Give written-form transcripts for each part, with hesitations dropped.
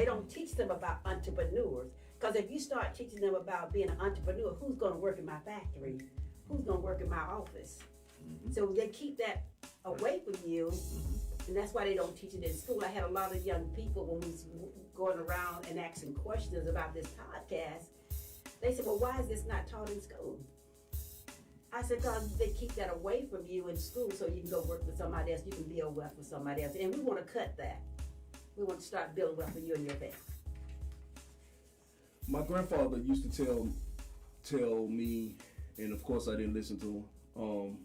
They don't teach them about entrepreneurs. Because if you start teaching them about being an entrepreneur, who's going to work in my factory? Who's going to work in my office? So they keep that away from you, and that's why they don't teach it in school. I had a lot of young people when we was going around and asking questions about this podcast. They said, well, why is this not taught in school? I said, because they keep that away from you in school so you can go work with somebody else, you can build wealth with somebody else. And we want to cut that. We want to start building wealth for you and your family. My grandfather used to tell me, and of course I didn't listen to him,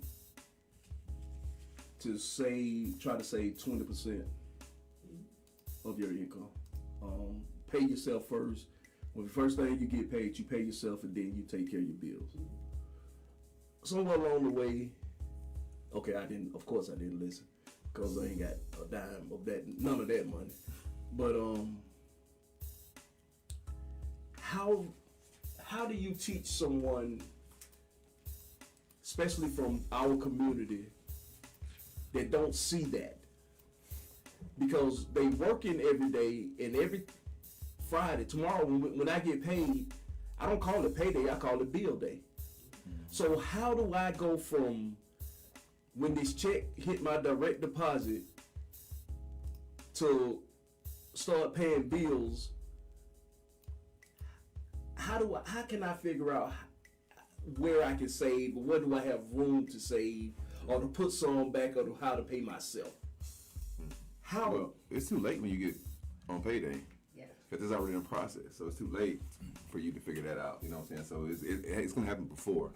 to try to save 20% of your income. Pay yourself first. When the first thing you get paid, you pay yourself, and then you take care of your bills. Somewhere along the way, okay, I didn't listen, because I ain't got a dime of that, none of that money. But how do you teach someone, especially from our community, that don't see that? Because they working every day, and every Friday, tomorrow when I get paid, I don't call it payday, I call it bill day. So how do I go from when this check hit my direct deposit to start paying bills? How can I figure out where I can save, or where do I have room to save, or to put some back, or how to pay myself? How? Well, it's too late when you get on payday. Yeah. Because it's already in process, so it's too late for you to figure that out. You know what I'm saying? So it's going to happen before.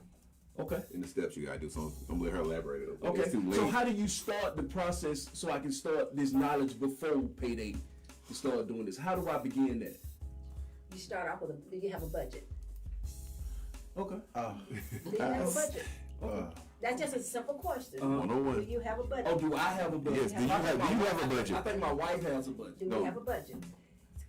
Okay. In the steps you got to do. So I'm going to let her elaborate it. Okay. It's too late. So how do you start the process so I can start this knowledge before payday to start doing this? How do I begin that? You start off with do you have a budget? Okay. Do you have a budget? That's just a simple question. 101. Do you have a budget? Oh, do I have a budget? Yes, do you have a budget? I think my wife has a budget. Do you have a budget?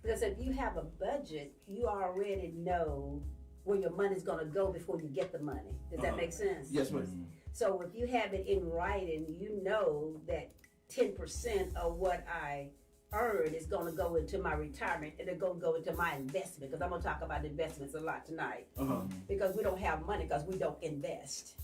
Because if you have a budget, you already know where your money's going to go before you get the money. Does that make sense? Yes, ma'am. So if you have it in writing, you know that 10% of what I earn is going to go into my retirement, and it's going to go into my investment, because I'm going to talk about investments a lot tonight. Because we don't have money because we don't invest.